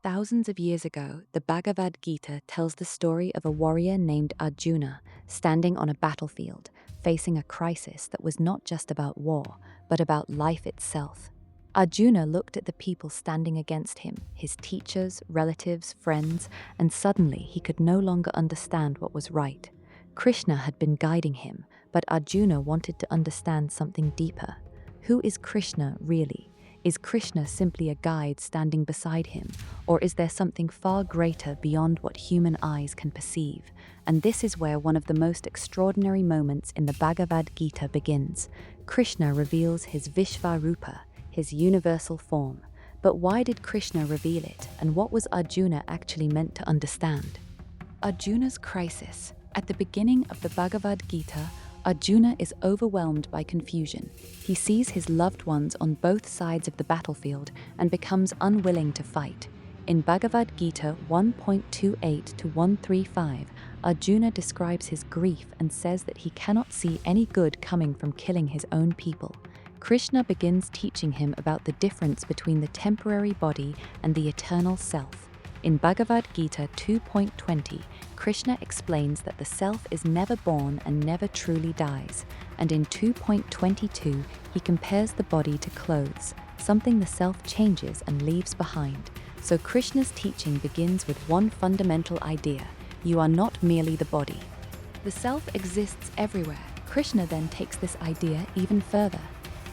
Thousands of years ago, the Bhagavad Gita tells the story of a warrior named Arjuna standing on a battlefield, facing a crisis that was not just about war, but about life itself. Arjuna looked at the people standing against him, his teachers, relatives, friends, and suddenly he could no longer understand what was right. Krishna had been guiding him, but Arjuna wanted to understand something deeper. Who is Krishna really? Is Krishna simply a guide standing beside him, or is there something far greater beyond what human eyes can perceive? And this is where one of the most extraordinary moments in the Bhagavad Gita begins. Krishna reveals his Vishvarupa, his universal form. But why did Krishna reveal it, and what was Arjuna actually meant to understand? Arjuna's crisis. At the beginning of the Bhagavad Gita, Arjuna is overwhelmed by confusion. He sees his loved ones on both sides of the battlefield and becomes unwilling to fight. In Bhagavad Gita 1.28 to 135, Arjuna describes his grief and says that he cannot see any good coming from killing his own people. Krishna begins teaching him about the difference between the temporary body and the eternal self. In Bhagavad Gita 2.20, Krishna explains that the self is never born and never truly dies. And in 2.22, he compares the body to clothes, something the self changes and leaves behind. So Krishna's teaching begins with one fundamental idea: you are not merely the body. The self exists everywhere. Krishna then takes this idea even further.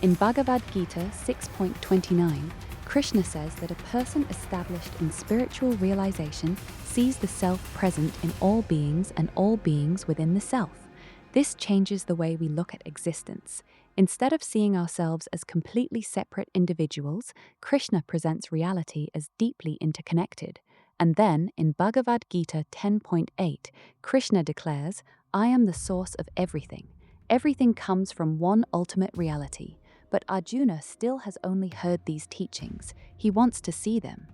In Bhagavad Gita 6.29, Krishna says that a person established in spiritual realization sees the self present in all beings and all beings within the self. This changes the way we look at existence. Instead of seeing ourselves as completely separate individuals, Krishna presents reality as deeply interconnected. And then, in Bhagavad Gita 10.8, Krishna declares, "I am the source of everything. Everything comes from one ultimate reality." But Arjuna still has only heard these teachings. He wants to see them.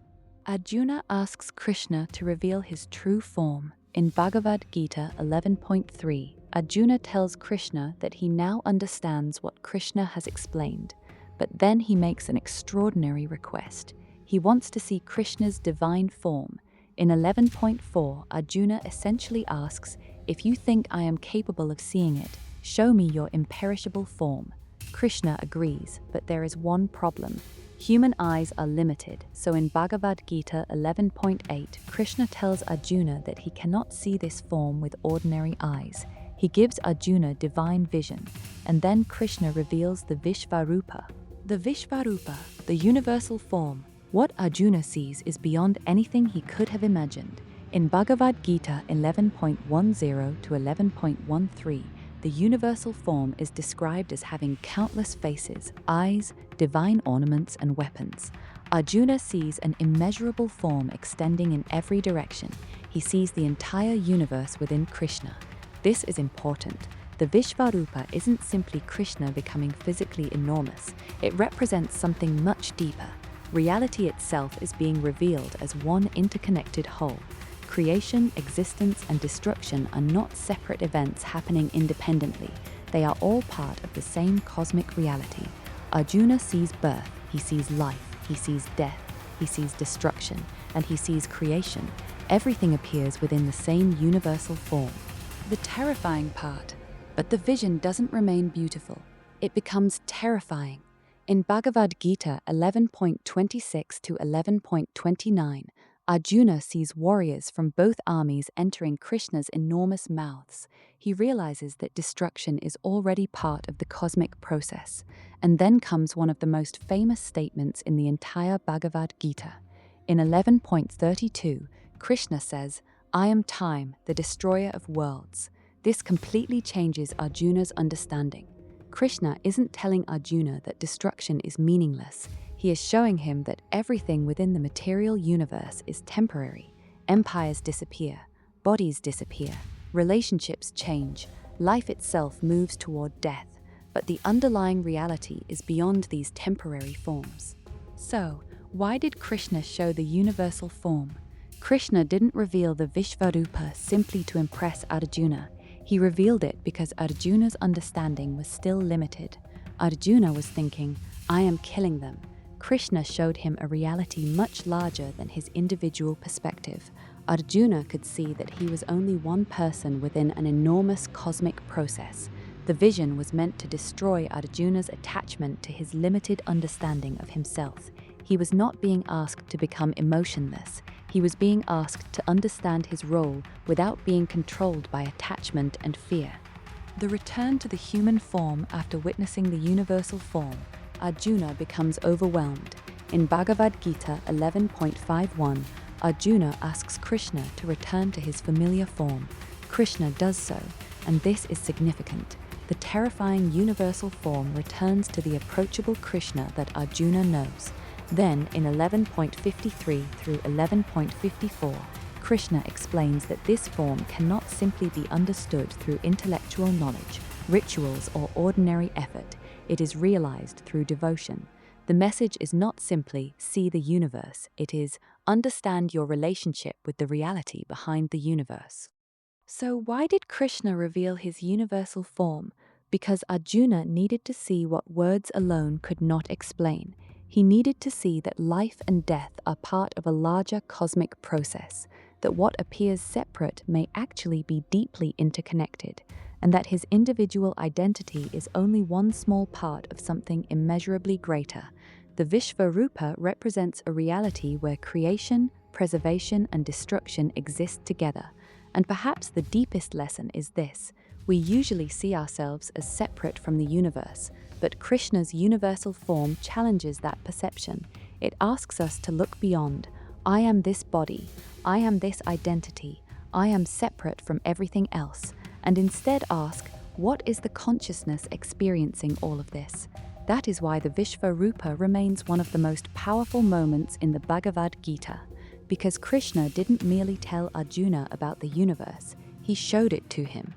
Arjuna asks Krishna to reveal his true form. In Bhagavad Gita 11.3, Arjuna tells Krishna that he now understands what Krishna has explained. But then he makes an extraordinary request. He wants to see Krishna's divine form. In 11.4, Arjuna essentially asks, "If you think I am capable of seeing it, show me your imperishable form." Krishna agrees, but there is one problem. Human eyes are limited, so in Bhagavad Gita 11.8, Krishna tells Arjuna that he cannot see this form with ordinary eyes. He gives Arjuna divine vision, and then Krishna reveals the Vishvarupa. The Vishvarupa, the universal form. What Arjuna sees is beyond anything he could have imagined. In Bhagavad Gita 11.10 to 11.13, the universal form is described as having countless faces, eyes, divine ornaments, and weapons. Arjuna sees an immeasurable form extending in every direction. He sees the entire universe within Krishna. This is important. The Vishvarupa isn't simply Krishna becoming physically enormous. It represents something much deeper. Reality itself is being revealed as one interconnected whole. Creation, existence, and destruction are not separate events happening independently. They are all part of the same cosmic reality. Arjuna sees birth, he sees life, he sees death, he sees destruction, and he sees creation. Everything appears within the same universal form. The terrifying part. But the vision doesn't remain beautiful. It becomes terrifying. In Bhagavad Gita 11.26 to 11.29, Arjuna sees warriors from both armies entering Krishna's enormous mouths. He realizes that destruction is already part of the cosmic process. And then comes one of the most famous statements in the entire Bhagavad Gita. In 11.32, Krishna says, "I am time, the destroyer of worlds." This completely changes Arjuna's understanding. Krishna isn't telling Arjuna that destruction is meaningless. He is showing him that everything within the material universe is temporary. Empires disappear, bodies disappear, relationships change, life itself moves toward death, but the underlying reality is beyond these temporary forms. So, why did Krishna show the universal form? Krishna didn't reveal the Vishvarupa simply to impress Arjuna. He revealed it because Arjuna's understanding was still limited. Arjuna was thinking, "I am killing them." Krishna showed him a reality much larger than his individual perspective. Arjuna could see that he was only one person within an enormous cosmic process. The vision was meant to destroy Arjuna's attachment to his limited understanding of himself. He was not being asked to become emotionless. He was being asked to understand his role without being controlled by attachment and fear. The return to the human form after witnessing the universal form, Arjuna becomes overwhelmed. In Bhagavad Gita 11.51, Arjuna asks Krishna to return to his familiar form. Krishna does so, and this is significant. The terrifying universal form returns to the approachable Krishna that Arjuna knows. Then, in 11.53 through 11.54, Krishna explains that this form cannot simply be understood through intellectual knowledge, rituals, or ordinary effort. It is realized through devotion. The message is not simply see the universe, it is understand your relationship with the reality behind the universe. So why did Krishna reveal his universal form? Because Arjuna needed to see what words alone could not explain. He needed to see that life and death are part of a larger cosmic process, that what appears separate may actually be deeply interconnected, and that his individual identity is only one small part of something immeasurably greater. The Vishvarupa represents a reality where creation, preservation, and destruction exist together. And perhaps the deepest lesson is this: we usually see ourselves as separate from the universe, but Krishna's universal form challenges that perception. It asks us to look beyond. I am this body, I am this identity, I am separate from everything else, and instead ask, what is the consciousness experiencing all of this? That is why the Vishvarupa remains one of the most powerful moments in the Bhagavad Gita. Because Krishna didn't merely tell Arjuna about the universe, he showed it to him.